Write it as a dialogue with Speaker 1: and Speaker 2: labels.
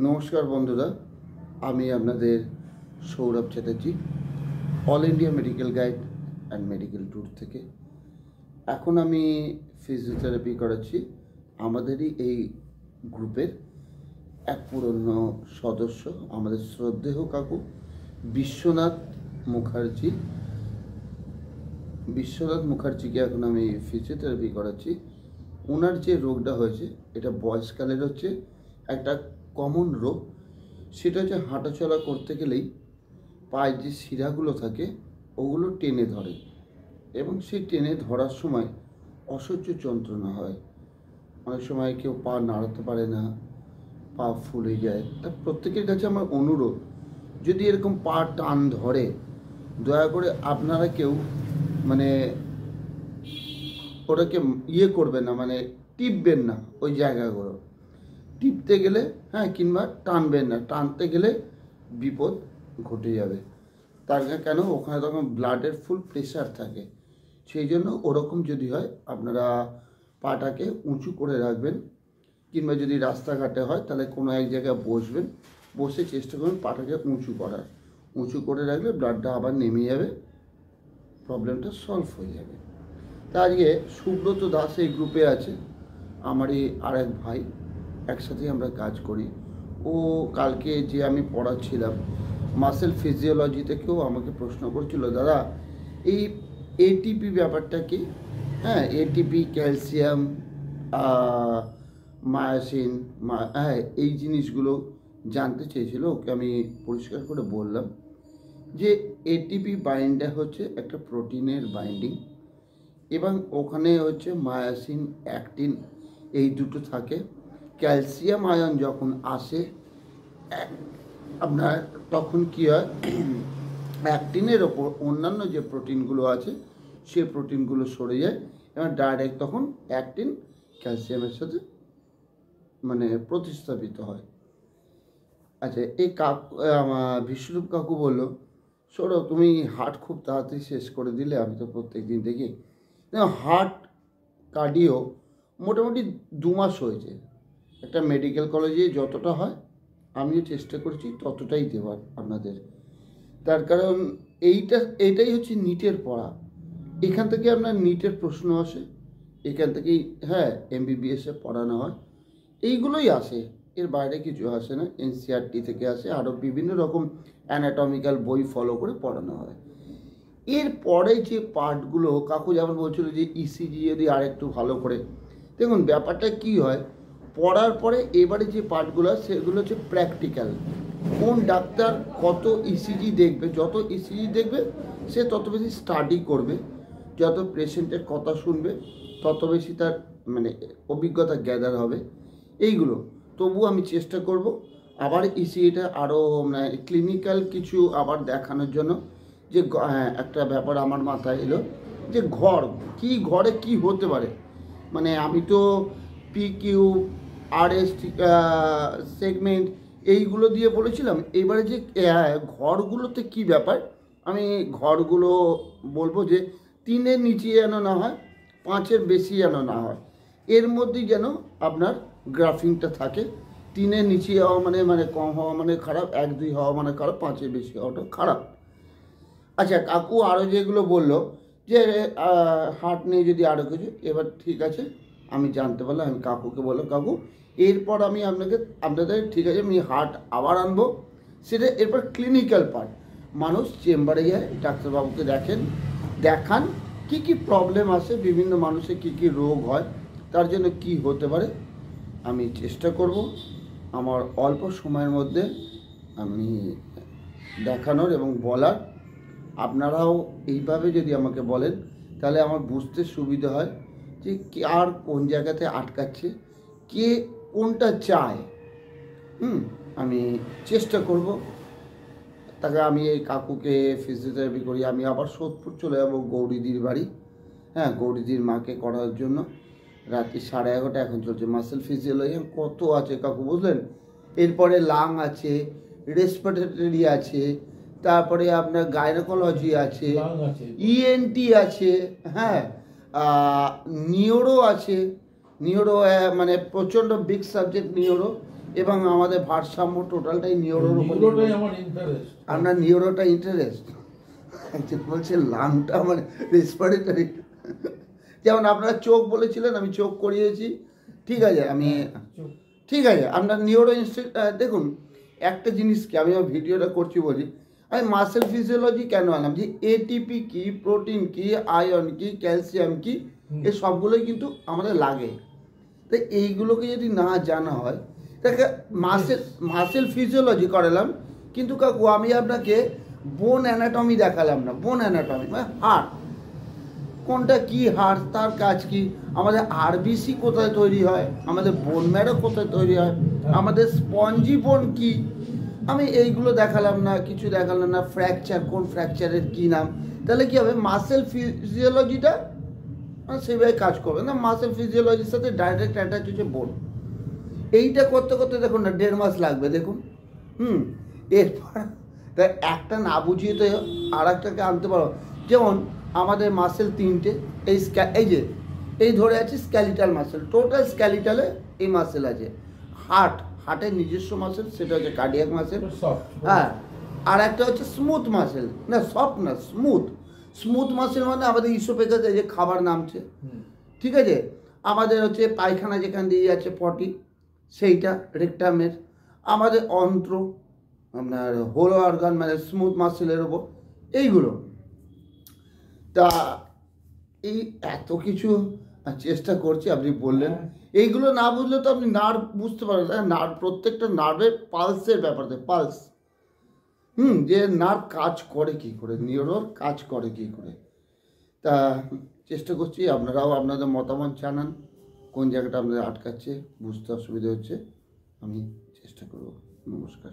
Speaker 1: নমস্কার বন্ধুরা, আমি আপনাদের Sourav Chatterjee, all India medical guide and medical tour থেকে। এখন আমি ফিজিওথেরাপি করাচ্ছি আমাদেরই এই গ্রুপের এক পুরনো সদস্য, আমাদের শ্রদ্ধেয় কাকু বিশ্বনাথ মুখার্জিকে এখন আমি ফিজিওথেরাপি করাচ্ছি। ওনার যে রোগটা হয়েছে, এটা বয়সকালের হচ্ছে একটা কমন রোগ। সেটা হচ্ছে হাঁটাচলা করতে গেলেই পায়ের যে শিরাগুলো থাকে ওগুলো টেনে ধরে, এবং সেই টেনে ধরার সময় অসহ্য যন্ত্রণা হয়। অনেক সময় কেউ পা নাড়াতে পারে না, পা ফুলে যায়। তা প্রত্যেকের কাছে আমার অনুরোধ, যদি এরকম পা টান ধরে, দয়া করে আপনারা কেউ ওটাকে করবেন না, টিপবেন না। ওই জায়গাগুলো টিপতে গেলে কিংবা টানবেন না, টানতে গেলে বিপদ ঘটে যাবে। তার কেন, ওখানে তখন ব্লাডের ফুল প্রেশার থাকে। সেই জন্য ওরকম যদি হয়, আপনারা পাটাকে উঁচু করে রাখবেন, কিংবা যদি রাস্তাঘাটে হয় তাহলে কোনো এক জায়গায় বসবেন, বসে চেষ্টা করবেন পাটাকে উঁচু করার। উঁচু করে রাখলে ব্লাডটা আবার নেমে যাবে, প্রবলেমটা সলভ হয়ে যাবে। তা আজকে সুব্রত দাস এই গ্রুপে আছে, আমারই আর এক ভাই, একসাথে আমরা কাজ করি। ও কালকে যে আমি পড়াচ্ছিলাম মাসেল ফিজিওলজি থেকেও আমাকে প্রশ্ন করছিল, দাদা এই এটিপি ব্যাপারটা কি? এটিপি, ক্যালসিয়াম, মায়াসিন, এই জিনিসগুলো জানতে চেয়েছিল। ওকে আমি পরিষ্কার করে বললাম যে এটিপি বাইন্ডার হচ্ছে একটা প্রোটিনের বাইন্ডিং, এবং ওখানে হচ্ছে মায়াসিন, অ্যাক্টিন, এই দুটো থাকে। ক্যালসিয়াম আয়ন যখন আসে আপনার, তখন কী হয়, অ্যাক্টিনের ওপর অন্যান্য যে প্রোটিনগুলো আছে সেই প্রোটিনগুলো সরে যায়, এবং ডাইরেক্ট তখন অ্যাক্টিন ক্যালসিয়ামের সাথে প্রতিস্থাপিত হয়। আচ্ছা, এই আমার বিশ্বরূপ কাকু বললো, সৌরভ তুমি হার্ট খুব তাড়াতাড়ি শেষ করে দিলে, আমি তো প্রত্যেক দিন দেখি। হার্ট কার্ডিও মোটামুটি 2 মাস হয়েছে। একটা মেডিকেল কলেজে যতটা হয় আমিও চেষ্টা করছি ততটাই দেওয়ার আপনাদের। তার কারণ এইটাই হচ্ছে নিটের পড়া। এখান থেকে আপনার নিটের প্রশ্ন আসে, এখান থেকেই এমবিবিএসে পড়ানো হয়, এইগুলোই আসে, এর বাইরে কিছু আসে না। এনসিআরটি থেকে আসে, আরও বিভিন্ন রকম অ্যানাটমিক্যাল বই ফলো করে পড়ানো হয়। এরপরে যে পার্টগুলো কাকু যেমন বলছিল যে ইসিজি যদি আরেকটু ভালো করে, দেখুন ব্যাপারটা কি হয়, পড়ার পরে এবারে যে পার্টগুলো সেগুলো হচ্ছে প্র্যাকটিক্যাল। কোন ডাক্তার কত ইসিজি দেখবে, যত ইসিজি দেখবে সে তত বেশি স্টাডি করবে, যত পেশেন্টের কথা শুনবে তত বেশি তার অভিজ্ঞতা গ্যাদার হবে। এইগুলো তবু আমি চেষ্টা করব আবার ইসিজিটা আরও ক্লিনিক্যাল কিছু আবার দেখানোর জন্য। যে একটা ব্যাপার আমার মাথায় এলো, যে ঘরে কি হতে পারে। আমি তো পিকিউ, আরএস সেগমেন্ট এইগুলো দিয়ে বলেছিলাম। এবারে যে ঘরগুলোতে কি ব্যাপার, আমি ঘরগুলো বলবো যে 3-এর নিচে যেন না হয়, 5-এর বেশি যেন না হয়, এর মধ্যেই যেন আপনার গ্রাফিংটা থাকে। 3-এর নিচে হওয়া কম হওয়া খারাপ, 1-2 হওয়া খারাপ, 5-এর বেশি হওয়াটা খারাপ। আচ্ছা, কাকু আরও যেগুলো বললো যে হার্ট নিয়ে যদি আরও কিছু, এবার ঠিক আছে আমি জানতে পারলাম। আমি কাকুকে বললাম, কাকু এরপর আমি আপনাদের ঠিক আছে আমি হার্ট আবার আনবো, সেটা এরপর ক্লিনিক্যাল পার্ট। মানুষ চেম্বারে যায়, ডাক্তারবাবুকে দেখান কি কি প্রবলেম আসে, বিভিন্ন মানুষের কি কি রোগ হয়, তার জন্য কি হতে পারে আমি চেষ্টা করব আমার অল্প সময়ের মধ্যে আমি দেখানোর এবং বলার। আপনারাও এইভাবে যদি আমাকে বলেন তাহলে আমার বুঝতে সুবিধা হয় যে আর কোন জায়গাতে আটকাচ্ছে, কে কোনটা চায়। আমি চেষ্টা করব। তাকে আমি এই কাকুকে ফিজিওথেরাপি করি, আমি আবার সোদপুর চলে যাবো গৌরীদির বাড়ি, গৌরীদির মাকে করার জন্য। রাত্রি 11:30 এখন চলছে মাসেল ফিজিওলজি। কত আছে কাকু বুঝলেন, এরপরে লাং আছে, রেসপিরেটরি আছে, তারপরে আপনার গাইনোকোলজি আছে, ইএনটি আছে, নিউরো আছে। নিউরো প্রচণ্ড বিগ সাবজেক্ট নিউরো, এবং আমাদের ভারসাম্য টোটালটাই নিউরোর উপর।
Speaker 2: নিউরোটাই আমার ইন্টারেস্ট।
Speaker 1: আপনার নিউরোটা ইন্টারেস্ট, বলছে লাংটা মানে রেসপিরেটরি। যেমন আপনারা চোখ বলেছিলেন, আমি চোখ করিয়েছি, ঠিক আছে, আমি ঠিক আছে। আপনার নিউরো ইনস্টিটিউট দেখুন, একটা জিনিস কি আমি ভিডিওটা করছি বলি, আমি মাসেল ফিজিওলজি কেন আনলাম, যে এটিপি কি, প্রোটিন কি, আয়রন কি, ক্যালসিয়াম কি, এই সবগুলোই কিন্তু আমাদের লাগে। তো এইগুলোকে যদি না জানা হয়, তাকে মাসেল ফিজিওলজি করালাম, কিন্তু কাকু আমি আপনাকে বোন অ্যানাটমি দেখালাম না। বোন অ্যানাটমি মানে হাড় কোনটা কি, হাড় তার কাজ কি, আমাদের আরবিসি কোথায় তৈরি হয়, আমাদের বোন ম্যারো কোথায় তৈরি হয়, আমাদের স্পঞ্জি বোন কি, আমি এইগুলো দেখালাম না, কিছু দেখালাম না। ফ্র্যাকচার, কোন ফ্র্যাকচারের কী নাম, তাহলে কী হবে, মাসেল ফিজিওলজিটা সেইভাবে কাজ করবে না। মাসেল ফিজিওলজির সাথে ডাইরেক্ট অ্যাটাচ হচ্ছে বোন। এইটা করতে করতে দেখুন না 1.5 মাস লাগবে দেখুন। এরপর তাই একটা না বুঝিয়ে তো আর একটাকে আনতে পারো। যেমন আমাদের মাসেল 3টে, এই যে এই ধরে আছে স্ক্যালিটাল মাসেল, টোটাল স্ক্যালিটালে এই মাসেল আছে। হার্টের নিজস্ব মাসেল, সেটা হচ্ছে কার্ডিয়াক মাসেল। হ্যাঁ, আর একটা হচ্ছে স্মুথ মাসেল, না সফট না স্মুথ মাসেল মানে আমাদের ইসোফেগাস, এই যে খাবার নামছে, ঠিক আছে। আমাদের হচ্ছে পায়খানা যেখান দিয়ে যাচ্ছে পটি, সেইটা রেকটামের। আমাদের অন্ত্র, আপনার হোল অর্গান মানে স্মুথ মাসেলের ওপর, এইগুলো। তা এই এত কিছু চেষ্টা করছি, আপনি বললেন এইগুলো না বুঝলে তো আপনি নার্ভ বুঝতে পারবেন। নার্ভ, প্রত্যেকটা নার্ভের পালসের ব্যাপার, পালস, যে নার্ভ কাজ করে কি করে, নিউরোর কাজ করে কি করে। তা চেষ্টা করছি, আপনারাও আপনাদের মতামত জানান, কোন জায়গাটা আপনাদের আটকাচ্ছে, বুঝতে অসুবিধা হচ্ছে, আমি চেষ্টা করব। নমস্কার।